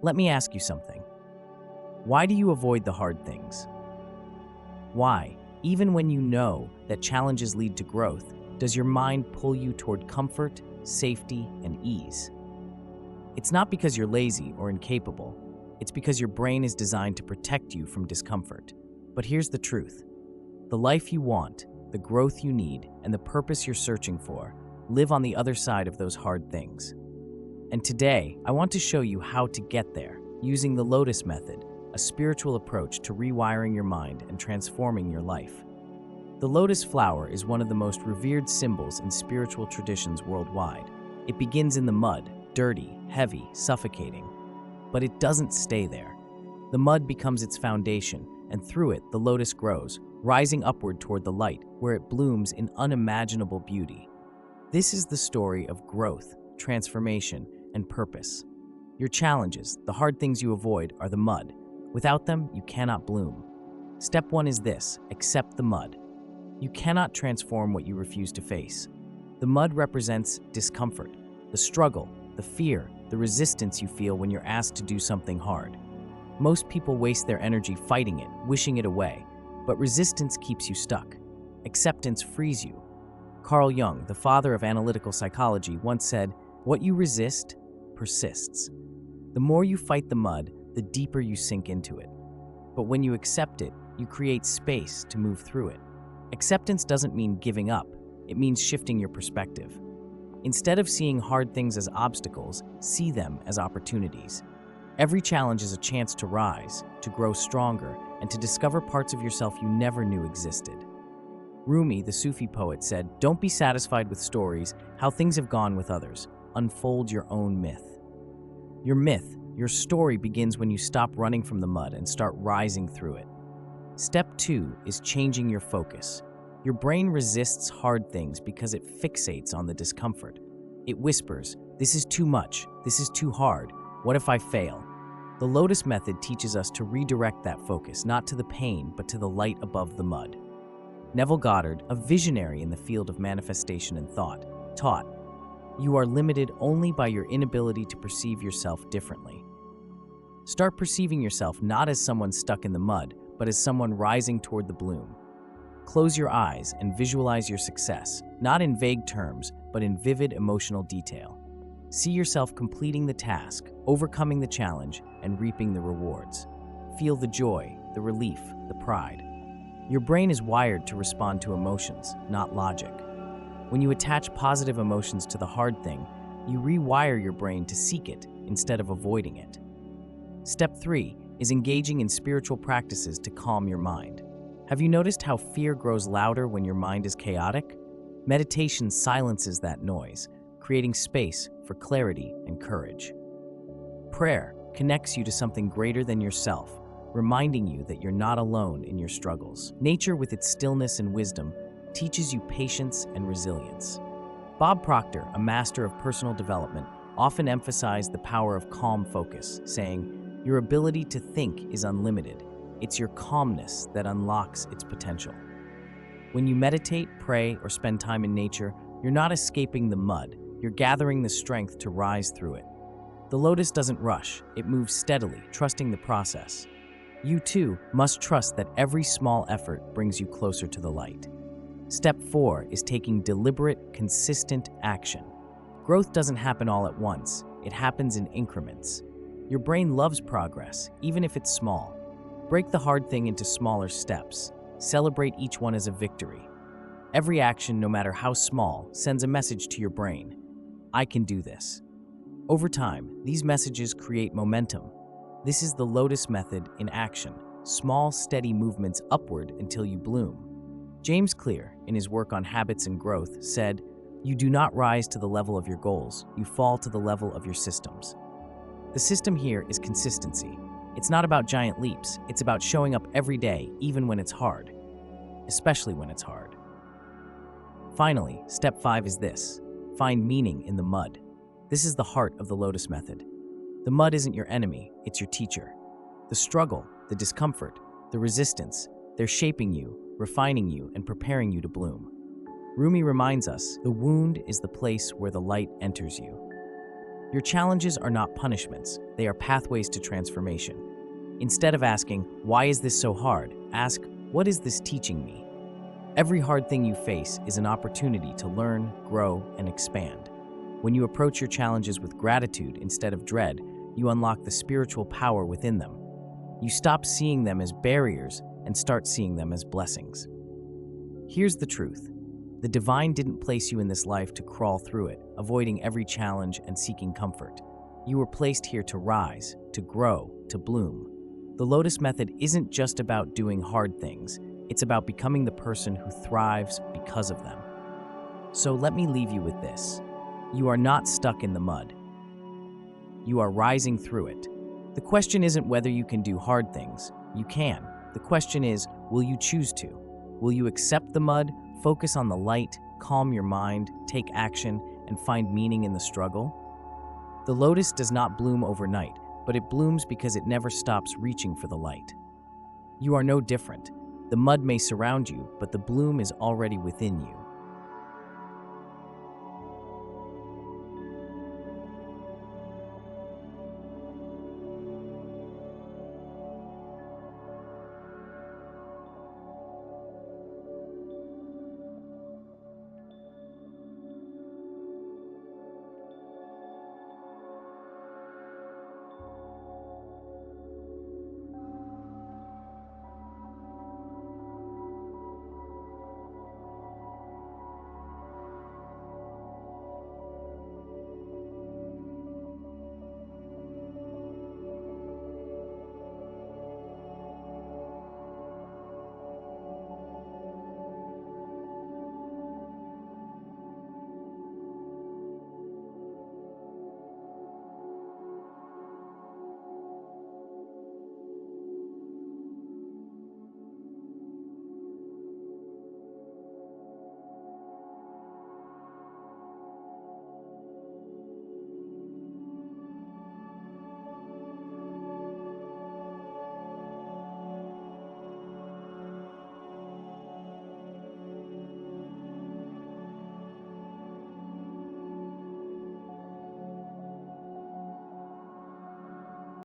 Let me ask you something. Why do you avoid the hard things? Why, even when you know that challenges lead to growth, does your mind pull you toward comfort, safety, and ease? It's not because you're lazy or incapable. It's because your brain is designed to protect you from discomfort. But here's the truth. The life you want, the growth you need, and the purpose you're searching for live on the other side of those hard things. And today, I want to show you how to get there using the Lotus Method, a spiritual approach to rewiring your mind and transforming your life. The lotus flower is one of the most revered symbols in spiritual traditions worldwide. It begins in the mud, dirty, heavy, suffocating. But it doesn't stay there. The mud becomes its foundation, and through it, the lotus grows, rising upward toward the light, where it blooms in unimaginable beauty. This is the story of growth, transformation, and purpose. Your challenges, the hard things you avoid, are the mud. Without them, you cannot bloom. Step 1 is this: accept the mud. You cannot transform what you refuse to face. The mud represents discomfort, the struggle, the fear, the resistance you feel when you're asked to do something hard. Most people waste their energy fighting it, wishing it away, but resistance keeps you stuck. Acceptance frees you. Carl Jung, the father of analytical psychology, once said, "What you resist persists." The more you fight the mud, the deeper you sink into it. But when you accept it, you create space to move through it. Acceptance doesn't mean giving up. It means shifting your perspective. Instead of seeing hard things as obstacles, see them as opportunities. Every challenge is a chance to rise, to grow stronger, and to discover parts of yourself you never knew existed. Rumi, the Sufi poet, said, "Don't be satisfied with stories, how things have gone with others. Unfold your own myth." Your myth, your story begins when you stop running from the mud and start rising through it. Step 2 is changing your focus. Your brain resists hard things because it fixates on the discomfort. It whispers, "This is too much, this is too hard, what if I fail?" The Lotus Method teaches us to redirect that focus, not to the pain, but to the light above the mud. Neville Goddard, a visionary in the field of manifestation and thought, taught, "You are limited only by your inability to perceive yourself differently." Start perceiving yourself not as someone stuck in the mud, but as someone rising toward the bloom. Close your eyes and visualize your success, not in vague terms, but in vivid emotional detail. See yourself completing the task, overcoming the challenge, and reaping the rewards. Feel the joy, the relief, the pride. Your brain is wired to respond to emotions, not logic. When you attach positive emotions to the hard thing, you rewire your brain to seek it instead of avoiding it. Step 3 is engaging in spiritual practices to calm your mind. Have you noticed how fear grows louder when your mind is chaotic? Meditation silences that noise, creating space for clarity and courage. Prayer connects you to something greater than yourself, reminding you that you're not alone in your struggles. Nature, with its stillness and wisdom, teaches you patience and resilience. Bob Proctor, a master of personal development, often emphasized the power of calm focus, saying, "Your ability to think is unlimited. It's your calmness that unlocks its potential." When you meditate, pray, or spend time in nature, you're not escaping the mud, you're gathering the strength to rise through it. The lotus doesn't rush, it moves steadily, trusting the process. You too must trust that every small effort brings you closer to the light. Step 4 is taking deliberate, consistent action. Growth doesn't happen all at once, it happens in increments. Your brain loves progress, even if it's small. Break the hard thing into smaller steps. Celebrate each one as a victory. Every action, no matter how small, sends a message to your brain. I can do this. Over time, these messages create momentum. This is the Lotus Method in action. Small, steady movements upward until you bloom. James Clear, in his work on habits and growth, said, "You do not rise to the level of your goals, you fall to the level of your systems." The system here is consistency. It's not about giant leaps, it's about showing up every day, even when it's hard. Especially when it's hard. Finally, step 5 is this: find meaning in the mud. This is the heart of the Lotus Method. The mud isn't your enemy, it's your teacher. The struggle, the discomfort, the resistance, they're shaping you, refining you, and preparing you to bloom. Rumi reminds us, the wound is the place where the light enters you. Your challenges are not punishments, They are pathways to transformation. Instead of asking, "Why is this so hard?" ask, "What is this teaching me?" Every hard thing you face is an opportunity to learn, grow, and expand. When you approach your challenges with gratitude instead of dread, you unlock the spiritual power within them. You stop seeing them as barriers and start seeing them as blessings. Here's the truth. The divine didn't place you in this life to crawl through it, avoiding every challenge and seeking comfort. You were placed here to rise, to grow, to bloom. The Lotus Method isn't just about doing hard things. It's about becoming the person who thrives because of them. So let me leave you with this. You are not stuck in the mud. You are rising through it. The question isn't whether you can do hard things. You can. The question is, will you choose to? Will you accept the mud, focus on the light, calm your mind, take action, and find meaning in the struggle? The lotus does not bloom overnight, but it blooms because it never stops reaching for the light. You are no different. The mud may surround you, but the bloom is already within you.